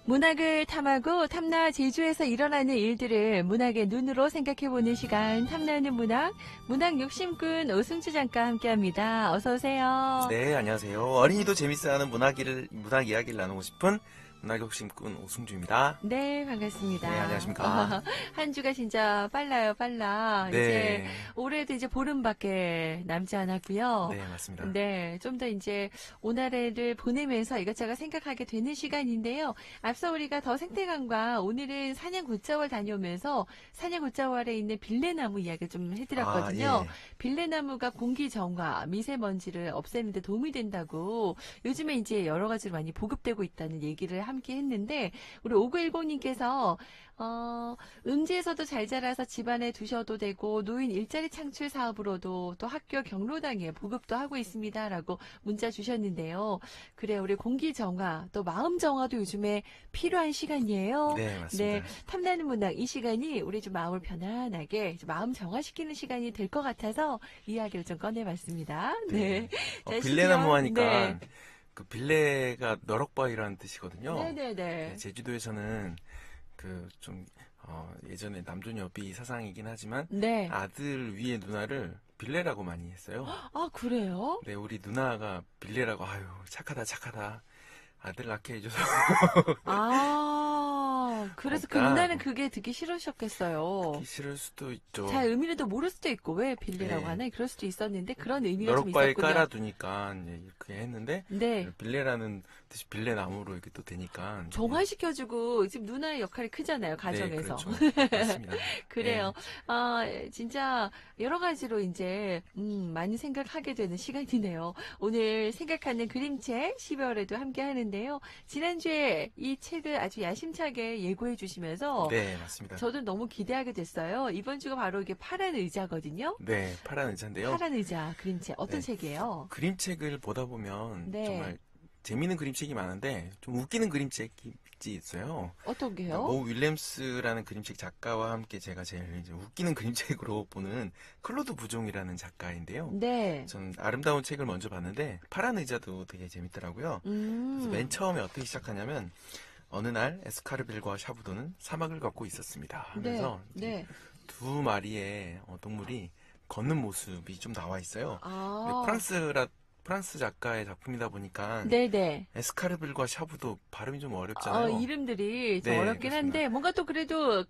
문학을 탐하고 탐나 제주에서 일어나는 일들을 문학의 눈으로 생각해보는 시간, 탐나는 문학, 문학 욕심꾼 오승주 작가와 함께합니다. 어서 오세요. 네, 안녕하세요. 어린이도 재밌어하는 문학 이야기를 나누고 싶은 문학 욕심꾼 오승주입니다. 네, 반갑습니다. 네, 안녕하십니까. 한 주가 진짜 빨라요, 빨라. 네. 이제 올해도 이제 보름밖에 남지 않았고요. 네, 맞습니다. 네, 좀 더 이제 온 한 해를 보내면서 이것저것 생각하게 되는 시간인데요. 앞서 우리가 더 생태관과 오늘은 산양곶자월 다녀오면서 산양곶자월에 있는 빌레나무 이야기를 좀 해드렸거든요. 아, 예. 빌레나무가 공기 정화, 미세먼지를 없애는 데 도움이 된다고 요즘에 이제 여러 가지로 많이 보급되고 있다는 얘기를 함께 했는데, 우리 5910님께서 음지에서도 잘 자라서 집안에 두셔도 되고 노인 일자리 창출 사업으로도 또 학교 경로당에 보급도 하고 있습니다라고 문자 주셨는데요. 그래, 우리 공기 정화 또 마음 정화도 요즘에 필요한 시간이에요. 네, 맞습니다. 네, 탐나는 문학 이 시간이 우리 좀 마음을 편안하게 좀 마음 정화시키는 시간이 될 것 같아서 이야기를 좀 꺼내봤습니다. 네. 자, 빌레나무 하니까 네. 그 빌레가 너럭바위라는 뜻이거든요. 네네네. 네, 제주도에서는 예전에 남존여비 사상이긴 하지만 네. 아들 위에 누나를 빌레라고 많이 했어요. 아, 그래요? 네, 우리 누나가 빌레라고 아유 착하다 아들 낳게 해줘서 그래서 그 그러니까 누나는 그게 듣기 싫으셨겠어요. 듣기 싫을 수도 있죠. 잘 의미를 모를 수도 있고, 왜 빌레라고 네. 하나? 그럴 수도 있었는데, 그런 의미가 좀 너럭바에 있었군요. 깔아두니까 이제 이렇게 했는데 네. 빌레라는 뜻이 빌레나무로 이렇게 또 되니까 정화시켜주고, 지금 누나의 역할이 크잖아요, 가정에서. 네, 그렇죠. 맞습니다. 그래요. 진짜, 여러 가지로 이제, 많이 생각하게 되는 시간이네요. 오늘 생각하는 그림책 12월에도 함께 하는데요. 지난주에 이 책을 아주 야심차게 예고해 주시면서, 네, 맞습니다. 저도 너무 기대하게 됐어요. 이번 주가 바로 이게 파란 의자거든요. 네, 파란 의자인데요. 파란 의자 그림책 어떤 네. 책이에요? 그림책을 보다 보면 네. 정말 재미있는 그림책이 많은데 좀 웃기는 그림책이 있어요. 어떤 게요? 모 윌렘스라는 그림책 작가와 함께 제가 제일 이제 웃기는 그림책으로 보는 클로드 부종이라는 작가인데요. 네. 전 아름다운 책을 먼저 봤는데 파란 의자도 되게 재밌더라고요. 그래서 맨 처음에 어떻게 시작하냐면 어느 날 에스카르빌과 샤브도는 사막을 걷고 있었습니다 하면서 네. 두 마리의 동물이 걷는 모습이 좀 나와 있어요. 아. 근데 프랑스 작가의 작품이다 보니까 네네. 에스카르빌과 샤브도 발음이 좀 어렵잖아요. 이름들이 좀 네, 어렵긴 그렇습니다. 한데, 뭔가 또 그래도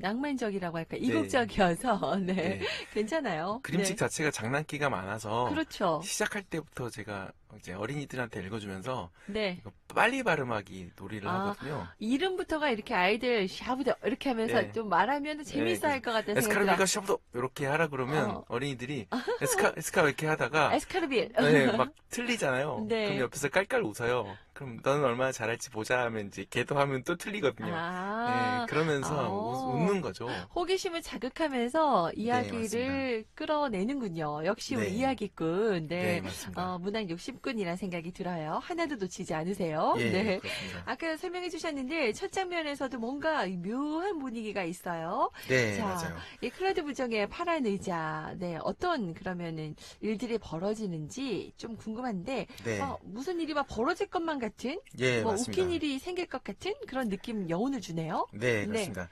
낭만적이라고 할까, 이국적이어서, 네. 네. 괜찮아요. 그림책 네. 자체가 장난기가 많아서 그렇죠. 시작할 때부터 제가 이제 어린이들한테 읽어주면서 네. 이거 빨리 발음하기 놀이를 하거든요. 이름부터가 이렇게 아이들 샤브더 이렇게 하면서 네. 좀 말하면 재밌어 할 것 같은 생각이 에스카르빌과 들어요. 샤브도 이렇게 하라 그러면 어린이들이 에스카 이렇게 하다가 에스카르빌. 네, 막 틀리잖아요. 네. 그럼 옆에서 깔깔 웃어요. 그럼 너는 얼마나 잘할지 보자 하면 이제 걔도 하면 또 틀리거든요. 네, 그러면서 웃는 거죠. 호기심을 자극하면서 이야기를 맞습니다. 끌어내는군요. 역시 우리 네. 이야기꾼. 네. 네, 맞습니다. 문학 욕심꾼이라는 생각이 들어요. 하나도 놓치지 않으세요. 예, 네. 그렇습니다. 아까 설명해 주셨는데 첫 장면에서도 뭔가 묘한 분위기가 있어요. 네, 자, 맞아요. 이 클라드 부정의 파란 의자. 네. 어떤 그러면은 일들이 벌어지는지 좀 궁금한데 네. 무슨 일이 막 벌어질 것만 같은 예, 뭐 맞습니다. 웃긴 일이 생길 것 같은 그런 느낌 여운을 주네요. 네, 그렇습니다.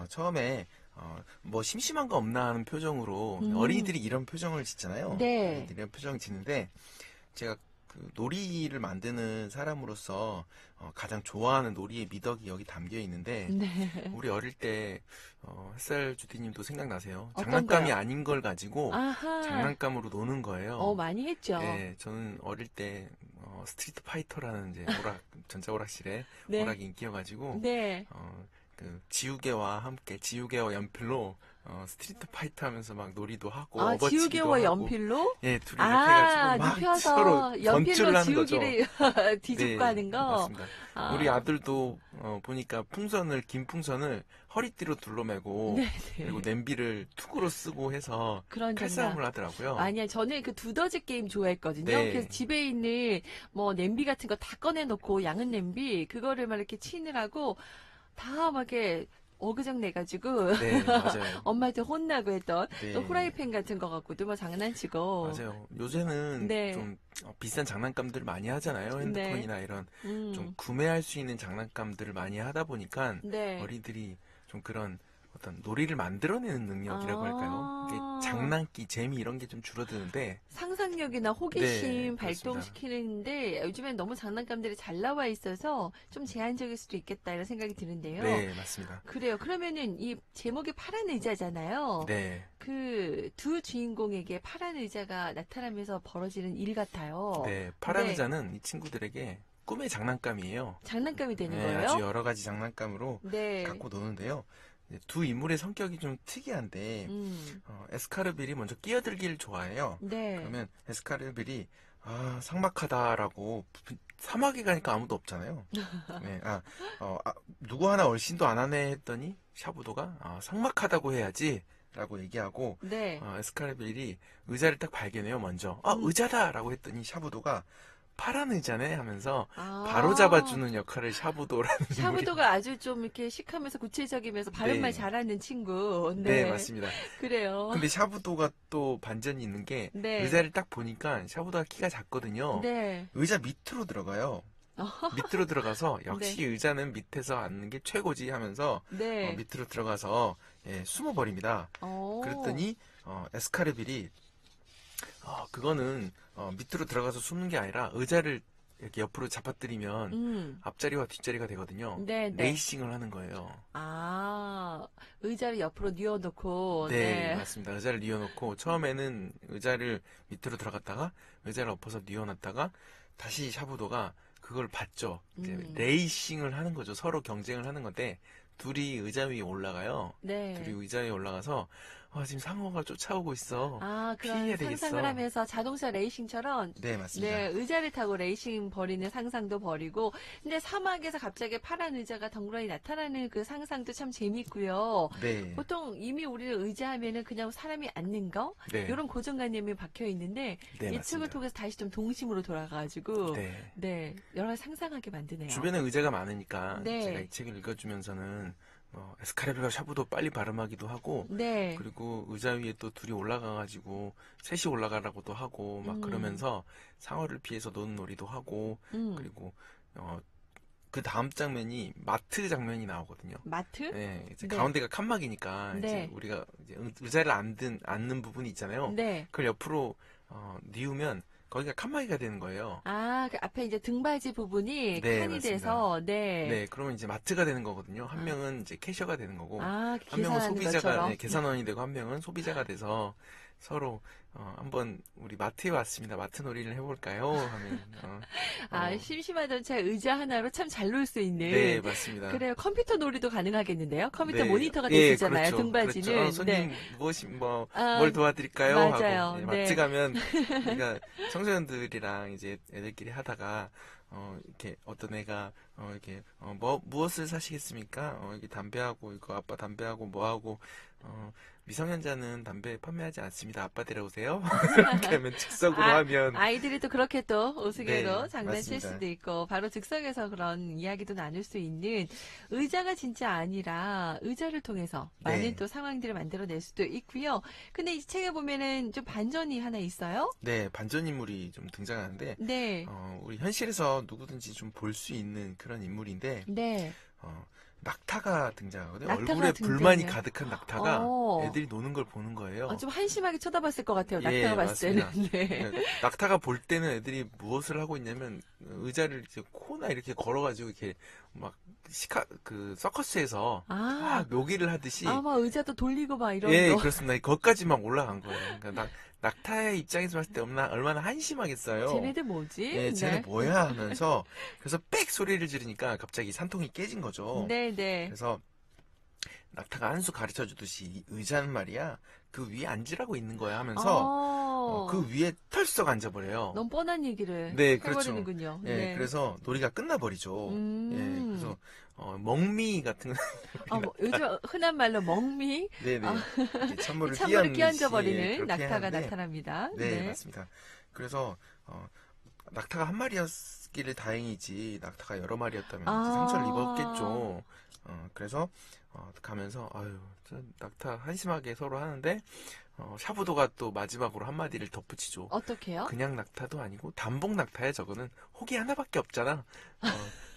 처음에 뭐 심심한 거 없나 하는 표정으로 어린이들이 이런 표정을 짓잖아요. 네. 어린이들이 이런 표정을 짓는데 제가 그 놀이를 만드는 사람으로서 가장 좋아하는 놀이의 미덕이 여기 담겨 있는데 네. 우리 어릴 때 햇살 주디님도 생각나세요? 어떤 장난감이 거요? 아닌 걸 가지고 아하. 장난감으로 노는 거예요. 많이 했죠. 네, 저는 어릴 때 스트리트 파이터라는 이제 전자오락실에 네. 오락이 인기여가지고 네. 그 지우개와 함께 지우개와 연필로 스트리트 파이터 하면서 막 놀이도 하고 아, 업어치기도 지우개와 하고 연필로? 예, 둘이 이렇게 해가지고 막 눕혀서 서로 연필로 번줄을 하는 거죠. 지우기를 뒤집고 네, 하는 거? 맞습니다. 우리 아들도 보니까 긴 풍선을 허리띠로 둘러매고 네네. 그리고 냄비를 툭으로 쓰고 해서 그런 칼싸움을 장난. 하더라고요. 아니야, 저는 그 두더지 게임 좋아했거든요. 네. 그래서 집에 있는 뭐 냄비 같은 거 다 꺼내놓고 양은 냄비 그거를 막 이렇게 치느라고 다 막 이렇게 어그적 내가지고 네, 맞아요. 엄마한테 혼나고 했던 네. 또 후라이팬 같은 거 갖고도 뭐 장난치고. 맞아요. 요새는 네. 좀 비싼 장난감들을 많이 하잖아요. 네. 핸드폰이나 이런 좀 음. 구매할 수 있는 장난감들을 많이 하다 보니까 네. 어린이들이 좀 그런 어떤 놀이를 만들어내는 능력이라고 할까요? 이게 아. 장난기, 재미 이런 게 좀 줄어드는데 상상력이나 호기심 네, 그렇습니다. 발동시키는데 요즘엔 너무 장난감들이 잘 나와 있어서 좀 제한적일 수도 있겠다 이런 생각이 드는데요. 네, 맞습니다. 그래요. 그러면은 이 제목이 파란 의자잖아요. 네, 그 두 주인공에게 파란 의자가 나타나면서 벌어지는 일 같아요. 네, 파란 네. 의자는 이 친구들에게 꿈의 장난감이에요. 장난감이 되는 네, 거예요? 아주 여러 가지 장난감으로 네. 갖고 노는데요. 이제 두 인물의 성격이 좀 특이한데 에스카르빌이 먼저 끼어들기를 좋아해요. 네. 그러면 에스카르빌이 삭막하다라고 사막에 가니까 아무도 없잖아요. 네, 누구 하나 얼씬도 안 하네 했더니 샤부도가 삭막하다고 해야지라고 얘기하고 네. 에스카르빌이 의자를 딱 발견해요. 먼저 음. 의자다라고 했더니 샤부도가 파란 의자네 하면서 아. 바로 잡아주는 역할을 샤부도라는 인물이. 샤부도가 아주 좀 이렇게 시크하면서 구체적이면서 발음말 네. 잘하는 친구. 네, 맞습니다. 그래요. 근데 샤부도가 또 반전이 있는 게 네. 의자를 딱 보니까 샤부도가 키가 작거든요. 네. 의자 밑으로 들어가요. 밑으로 들어가서 역시 의자는 밑에서 앉는 게 최고지 하면서 네. 밑으로 들어가서 숨어버립니다. 오. 그랬더니 에스카르빌이 그거는 밑으로 들어가서 숨는 게 아니라 의자를 이렇게 옆으로 잡아뜨리면 앞자리와 뒷자리가 되거든요. 네, 네. 레이싱을 하는 거예요. 아, 의자를 옆으로 뉘어놓고. 네, 맞습니다. 의자를 뉘어놓고 처음에는 의자를 밑으로 들어갔다가 의자를 엎어서 뉘어놨다가 다시 샤부도가 그걸 봤죠. 이제 레이싱을 하는 거죠. 서로 경쟁을 하는 건데 둘이 의자 위에 올라가요. 네. 둘이 의자 위에 올라가서 지금 상어가 쫓아오고 있어. 아, 그런 피해야 되겠어. 상상을 하면서 자동차 레이싱처럼 네, 맞습니다. 네, 의자를 타고 레이싱 벌이는 상상도 벌이고, 근데 사막에서 갑자기 파란 의자가 덩그러니 나타나는 그 상상도 참 재밌고요. 네. 보통 이미 우리는 의자 하면은 그냥 사람이 앉는 거? 네. 이런 고정관념이 박혀 있는데, 네, 이 책을 맞습니다. 통해서 다시 좀 동심으로 돌아가가지고, 네. 네, 여러 가지 상상하게 만드네요. 주변에 의자가 많으니까 네. 제가 이 책을 읽어주면서는 에스카레빌과 샤부도 빨리 발음하기도 하고 네. 그리고 의자 위에 또 둘이 올라가가지고 셋이 올라가라고도 하고 막 그러면서 상어를 피해서 노는 놀이도 하고 그리고 그 다음 장면이 마트 장면이 나오거든요. 마트? 네, 이제 네. 가운데가 칸막이니까 네. 이제 우리가 이제 의자를 앉는 부분이 있잖아요. 네. 그걸 옆으로 뉘우면 거기가 칸막이가 되는 거예요. 아, 그 앞에 이제 등받이 부분이 네, 칸이 맞습니다. 돼서, 네. 네, 그러면 이제 마트가 되는 거거든요. 한 명은 이제 캐셔가 되는 거고, 아, 한 명은 계산하는 소비자가, 것처럼. 네, 계산원이 되고, 한 명은 소비자가 돼서 서로 한번 우리 마트에 왔습니다. 마트 놀이를 해볼까요? 하면 심심하던 차 의자 하나로 참 잘 놀 수 있는. 네, 맞습니다. 그래요. 컴퓨터 놀이도 가능하겠는데요. 컴퓨터 네, 모니터가 예, 되시잖아요. 그렇죠, 등받이는. 그렇죠. 손님 네. 뭘 도와드릴까요? 맞아요. 하고 네. 마트 가면 그러니까 청소년들이랑 이제 애들끼리 하다가 이렇게 어떤 애가 이렇게 무엇을 사시겠습니까? 이게 담배하고 이거 아빠 담배하고 뭐하고 미성년자는 담배 판매하지 않습니다. 아빠 데려오세요. 이렇게 하면 즉석으로 하면 아이들이 또 그렇게 또 우스개로 네, 장난칠 맞습니다. 수도 있고 바로 즉석에서 그런 이야기도 나눌 수 있는 의자가 진짜 아니라 의자를 통해서 많은 네. 또 상황들을 만들어낼 수도 있고요. 근데 이 책에 보면은 좀 반전이 하나 있어요? 네, 반전 인물이 좀 등장하는데 네. 우리 현실에서 누구든지 좀 볼 수 있는 그런 인물인데 네. 낙타가 등장하거든요. 낙타가 얼굴에 등장해요? 불만이 가득한 낙타가 어. 애들이 노는 걸 보는 거예요. 좀 한심하게 쳐다봤을 것 같아요. 예, 낙타가 봤을 맞습니다. 때는. 네. 그러니까 낙타가 볼 때는 애들이 무엇을 하고 있냐면 의자를 이제 코나 이렇게 걸어가지고 이렇게 막 서커스에서 막 묘기를 하듯이 막 의자도 돌리고 막 이런 예, 거. 그렇습니다. 거기까지 막 올라간 거예요. 그러니까 낙타의 입장에서 봤을 때 얼마나 한심하겠어요. 쟤네들 뭐지? 예, 쟤네 네. 뭐야 하면서 그래서 빽 소리를 지르니까 갑자기 산통이 깨진 거죠. 네, 네. 그래서 낙타가 한 수 가르쳐 주듯이 이 의자는 말이야 그 위에 앉으라고 있는 거야 하면서 그 위에 털썩 앉아버려요. 너무 뻔한 얘기를 네, 그렇죠. 해버리는군요. 예, 네. 그래서 놀이가 끝나버리죠. 예, 그래서 먹미 같은 요즘 흔한 말로 먹미, 네네 이렇게 찬물을 찬물을 끼얹어 끼얹듯이 버리는 그렇게 낙타가 하는데 나타납니다. 네, 맞습니다. 그래서 낙타가 한 마리였기 없었기를 다행이지 낙타가 여러 마리였다면 아. 이제 상처를 입었겠죠. 그래서 가면서 아유 저 낙타 한심하게 서로 하는데 샤부도가 또 마지막으로 한마디를 덧붙이죠. 어떻게요? 그냥 낙타도 아니고 단복 낙타야. 저거는 혹이 하나밖에 없잖아.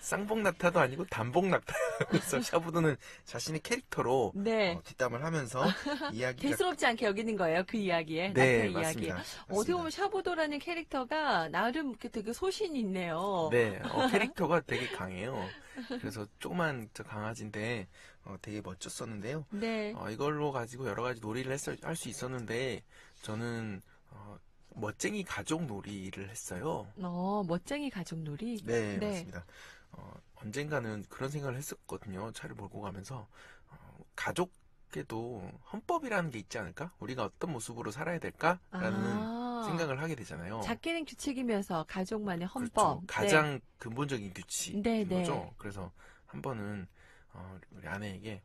쌍복 낙타도 아니고 단복 낙타라고 해서 샤부도는 자신의 캐릭터로 네. 뒷담을 하면서 이야기가 대수롭지 않게 여기는 거예요. 그 이야기에. 네, 낙타 이야기에. 맞습니다. 어떻게 보면 샤보도라는 캐릭터가 나름 되게 소신이 있네요. 네, 캐릭터가 되게 강해요. 그래서 조그만 저 강아지인데 되게 멋졌었는데요. 네. 이걸로 가지고 여러 가지 놀이를 할 수 있었는데 저는 멋쟁이 가족 놀이를 했어요. 멋쟁이 가족놀이? 네, 네. 맞습니다. 언젠가는 그런 생각을 했었거든요. 차를 몰고 가면서 가족에도 헌법이라는 게 있지 않을까? 우리가 어떤 모습으로 살아야 될까라는 생각을 하게 되잖아요. 작게는 규칙이면서 가족만의 헌법. 그렇죠. 가장 근본적인 규칙인 네, 네. 거죠. 그래서 한 번은 우리 아내에게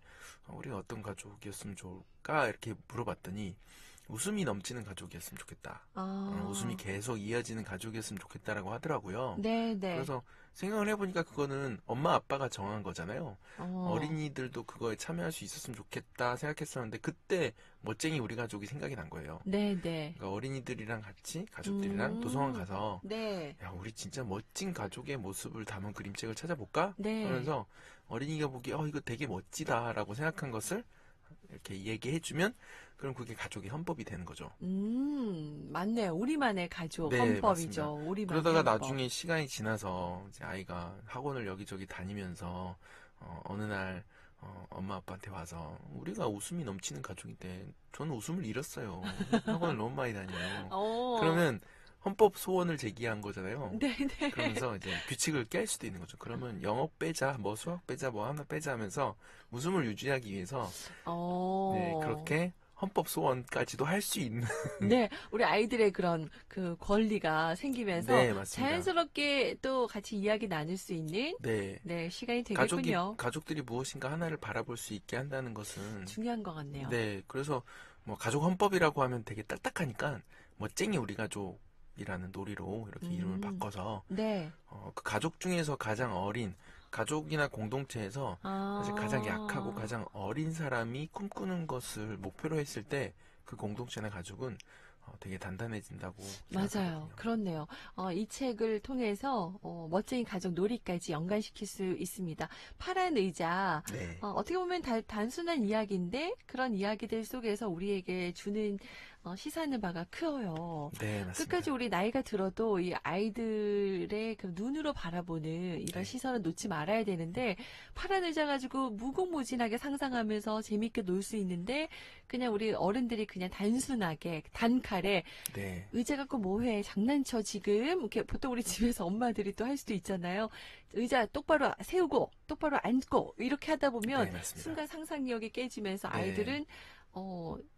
우리가 어떤 가족이었으면 좋을까 이렇게 물어봤더니 웃음이 넘치는 가족이었으면 좋겠다. 웃음이 계속 이어지는 가족이었으면 좋겠다라고 하더라고요. 네, 네. 그래서 생각을 해보니까 그거는 엄마 아빠가 정한 거잖아요. 어. 어린이들도 그거에 참여할 수 있었으면 좋겠다 생각했었는데 그때 멋쟁이 우리 가족이 생각이 난 거예요. 네, 네. 그러니까 어린이들이랑 같이 가족들이랑 도서관 가서 네. 야 우리 진짜 멋진 가족의 모습을 담은 그림책을 찾아볼까? 네. 하면서 어린이가 보기에 이거 되게 멋지다라고 생각한 것을 이렇게 얘기해주면 그럼 그게 가족의 헌법이 되는 거죠. 맞네요. 우리만의 가족 네, 헌법이죠. 맞습니다. 우리만의 그러다가 헌법. 나중에 시간이 지나서 이제 아이가 학원을 여기저기 다니면서 어느 날 엄마 아빠한테 와서 우리가 웃음이 넘치는 가족인데 저는 웃음을 잃었어요. 학원을 너무 많이 다녀요. 그러면 헌법 소원을 제기한 거잖아요. 네, 네. 그러면서 이제 규칙을 깰 수도 있는 거죠. 그러면 영어 빼자, 뭐 수학 빼자, 뭐 하나 빼자 하면서 웃음을 유지하기 위해서 네, 그렇게 헌법 소원까지도 할 수 있는 네, 우리 아이들의 그런 그 권리가 생기면서 네, 맞습니다. 자연스럽게 또 같이 이야기 나눌 수 있는 네. 네, 시간이 되겠군요. 가족들이 무엇인가 하나를 바라볼 수 있게 한다는 것은 중요한 것 같네요. 네, 그래서 뭐 가족 헌법이라고 하면 되게 딱딱하니까 멋쟁이 우리 가족이라는 놀이로 이렇게 이름을 바꿔서 네. 그 가족 중에서 가장 어린 가족이나 공동체에서 사실 가장 약하고 가장 어린 사람이 꿈꾸는 것을 목표로 했을 때 그 공동체나 가족은 되게 단단해진다고 맞아요. 생각하거든요. 그렇네요. 이 책을 통해서 멋쟁이 가족 놀이까지 연관시킬 수 있습니다. 파란 의자. 네. 어떻게 보면 단순한 이야기인데 그런 이야기들 속에서 우리에게 주는 시사하는 바가 커요. 네, 맞습니다. 끝까지 우리 나이가 들어도 이 아이들의 그 눈으로 바라보는 이런 네. 시선을 놓지 말아야 되는데 파란 의자 가지고 무궁무진하게 상상하면서 재밌게 놀 수 있는데 그냥 우리 어른들이 그냥 단순하게 단칼에 네. 의자 갖고 뭐해 장난쳐 지금 이렇게 보통 우리 집에서 엄마들이 또 할 수도 있잖아요. 의자 똑바로 세우고 똑바로 앉고 이렇게 하다 보면 네, 맞습니다. 순간 상상력이 깨지면서 네. 아이들은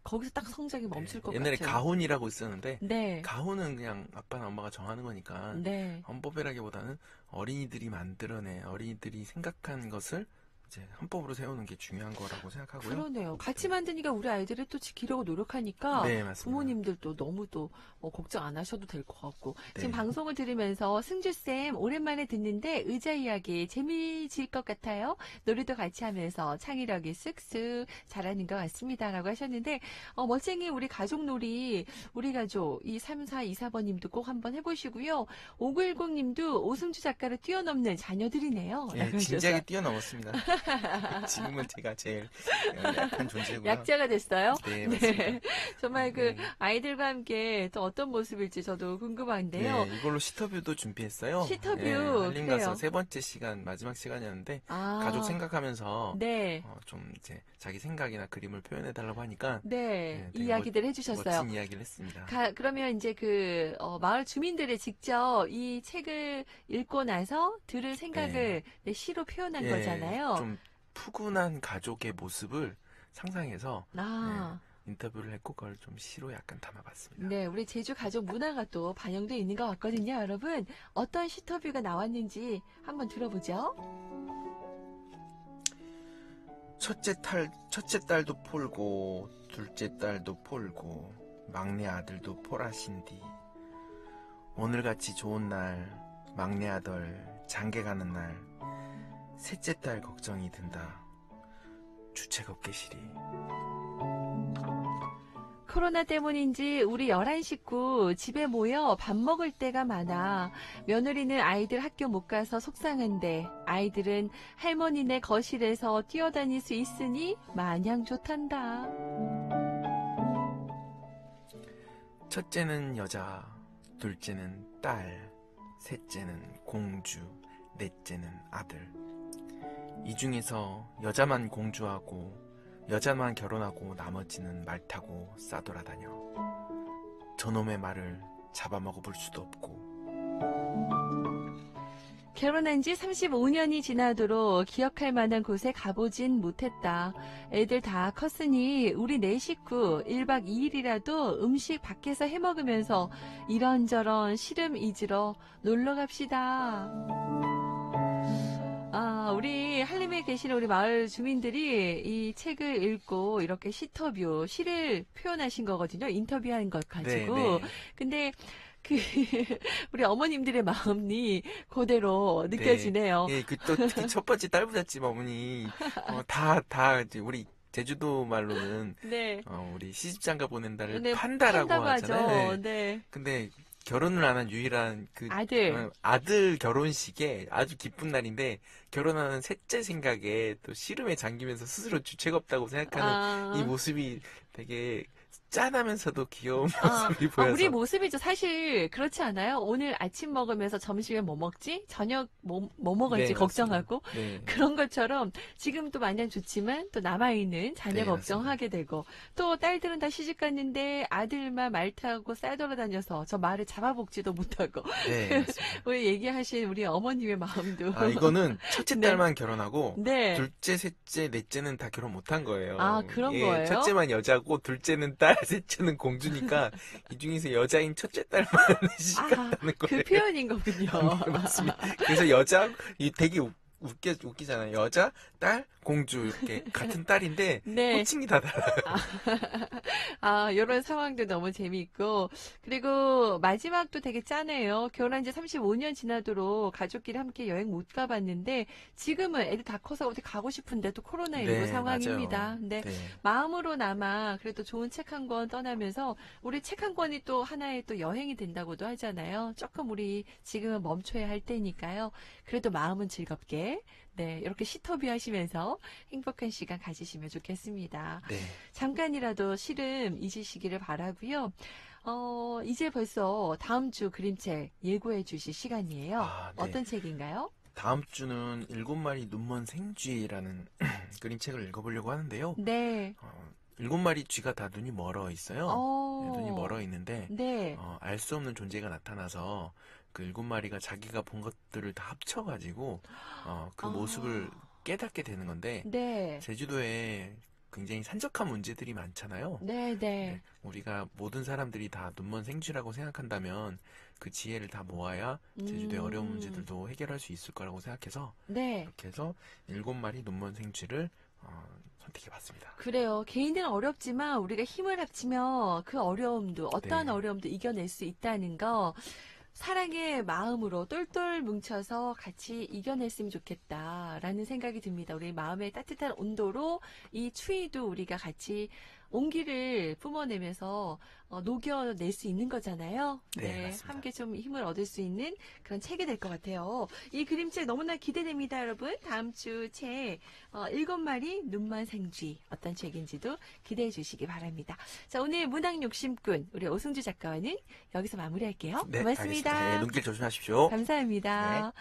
거기서 딱 성장이 멈출 것 옛날에 같아요. 가훈이라고 있었는데 네. 가훈은 그냥 아빠나 엄마가 정하는 거니까 네. 헌법이라기보다는 어린이들이 만들어내 어린이들이 생각한 것을 이제 헌법으로 세우는 게 중요한 거라고 생각하고요. 그러네요. 같이 만드니까 우리 아이들을 또 지키려고 노력하니까 네, 맞습니다. 부모님들도 너무 또 걱정 안 하셔도 될 것 같고 네. 지금 방송을 들으면서 승주쌤 오랜만에 듣는데 의자 이야기 재미질 것 같아요. 놀이도 같이 하면서 창의력이 쓱쓱 자라는 것 같습니다. 라고 하셨는데 멋쟁이 우리 가족놀이 우리 가족 이 3424번님도 꼭 한번 해보시고요. 5910님도 오승주 작가를 뛰어넘는 자녀들이네요. 예, 라고 진작에 하셔서 뛰어넘었습니다. 지금은 제가 제일 약한 존재고요. 약자가 됐어요? 네, 맞습니다. 정말 그 네. 아이들과 함께 또 어떤 모습일지 저도 궁금한데요. 네, 이걸로 시터뷰도 준비했어요. 시터뷰, 예, 한림 그래요. 가서 세 번째 시간 마지막 시간이었는데 아, 가족 생각하면서 네, 좀 이제 자기 생각이나 그림을 표현해 달라고 하니까 네, 되게 이야기들 해주셨어요. 멋진 이야기를 했습니다. 그러면 이제 그 마을 주민들이 직접 이 책을 읽고 나서 들은 생각을 네, 시로 표현한 예, 거잖아요. 좀 푸근한 가족의 모습을 상상해서 아, 인터뷰를 했고 그걸 좀 시로 약간 담아봤습니다. 네, 우리 제주 가족 문화가 또 반영되어 있는 것 같거든요, 여러분. 어떤 시터뷰가 나왔는지 한번 들어보죠. 첫째 딸도 폴고 둘째 딸도 폴고 막내 아들도 폴하신디 오늘같이 좋은 날 막내 아들 장계 가는 날 셋째 딸 걱정이 든다. 주책 없게 시리. 코로나 때문인지 우리 11식구 집에 모여 밥 먹을 때가 많아. 며느리는 아이들 학교 못 가서 속상한데 아이들은 할머니네 거실에서 뛰어다닐 수 있으니 마냥 좋단다. 첫째는 여자, 둘째는 딸, 셋째는 공주, 넷째는 아들. 이 중에서 여자만 공주하고 여자만 결혼하고 나머지는 말 타고 싸돌아다녀. 저놈의 말을 잡아먹어 볼 수도 없고. 결혼한 지 35년이 지나도록 기억할 만한 곳에 가보진 못했다. 애들 다 컸으니 우리 네 식구 1박 2일이라도 음식 밖에서 해먹으면서 이런저런 시름 잊으러 놀러 갑시다. 우리 한림에 계시는 우리 마을 주민들이 이 책을 읽고 이렇게 시터뷰, 시를 표현하신 거거든요. 인터뷰한 것 가지고. 네. 근데 우리 어머님들의 마음이 그대로 느껴지네요. 예, 또 특히 첫 번째 딸부잣집 어머니, 이제 우리 제주도 말로는, 네. 우리 시집장가 보낸다를 네, 판다라고 판다고 하잖아요. 하죠. 네. 근데 결혼을 안 한 유일한 아들. 아들 결혼식에 아주 기쁜 날인데 결혼하는 셋째 생각에 또 씨름에 잠기면서 스스로 주책 없다고 생각하는 이 모습이 되게 짠하면서도 귀여운 모습이 보여서. 우리 모습이죠. 사실 그렇지 않아요? 오늘 아침 먹으면서 점심에 뭐 먹지? 저녁 뭐 먹을지 네, 걱정하고 네. 그런 것처럼 지금도 마냥 좋지만 또 남아있는 자녀 네, 걱정하게 되고 또 딸들은 다 시집 갔는데 아들만 말 타고 싸돌아다녀서 저 말을 잡아먹지도 못하고 네, 맞습니다. 우리 얘기하신 우리 어머님의 마음도 이거는 첫째 네. 딸만 결혼하고 네. 둘째, 셋째, 넷째는 다 결혼 못한 거예요. 그런 예, 거예요? 첫째만 여자고 둘째는 딸, 셋째는 공주니까 이 중에서 여자인 첫째 딸만 시집갔다는 그 거예요. 표현인 거군요. 네, 맞습니다. 그래서 되게 웃기잖아요. 여자, 딸, 공주 이렇게 같은 딸인데 네. 호칭이 다 달라요. 이런 상황도 너무 재미있고, 그리고 마지막도 되게 짠해요. 결혼한 지 35년 지나도록 가족끼리 함께 여행 못 가봤는데, 지금은 애들 다 커서 어디 가고 싶은데 또 코로나19 네, 상황입니다. 맞아요. 근데 네. 마음으로나마 그래도 좋은 책 한 권 떠나면서, 우리 책 한 권이 또 하나의 또 여행이 된다고도 하잖아요. 조금 우리 지금은 멈춰야 할 때니까요. 그래도 마음은 즐겁게, 네, 이렇게 시터뷰 하시면서 행복한 시간 가지시면 좋겠습니다. 네. 잠깐이라도 시름 잊으시기를 바라고요. 이제 벌써 다음 주 그림책 예고해 주실 시간이에요. 네. 어떤 책인가요? 다음 주는 7마리 눈먼 생쥐라는 그림책을 읽어보려고 하는데요. 네. 7마리 쥐가 다 눈이 멀어 있어요. 네, 눈이 멀어 있는데 네. 알 수 없는 존재가 나타나서 그 7마리가 자기가 본 것들을 다 합쳐가지고 그 모습을 깨닫게 되는 건데 네. 제주도에 굉장히 산적한 문제들이 많잖아요. 네, 네. 우리가 모든 사람들이 다 눈먼 생쥐라고 생각한다면 그 지혜를 다 모아야 제주도의 어려운 문제들도 해결할 수 있을 거라고 생각해서 네. 이렇게 해서 7마리 눈먼 생쥐를 선택해봤습니다. 그래요. 개인들은 어렵지만 우리가 힘을 합치면 그 어려움도 어떠한 네. 어려움도 이겨낼 수 있다는 거 사랑의 마음으로 똘똘 뭉쳐서 같이 이겨냈으면 좋겠다라는 생각이 듭니다. 우리 마음의 따뜻한 온도로 이 추위도 우리가 같이 온기를 뿜어내면서 녹여낼 수 있는 거잖아요. 네, 맞습니다. 함께 좀 힘을 얻을 수 있는 그런 책이 될 것 같아요. 이 그림책 너무나 기대됩니다, 여러분. 다음 주 책 7마리 눈만 생쥐 어떤 책인지도 기대해 주시기 바랍니다. 자, 오늘 문학 욕심꾼 우리 오승주 작가와는 여기서 마무리할게요. 네, 고맙습니다. 알겠습니다. 네, 눈길 조심하십시오. 감사합니다.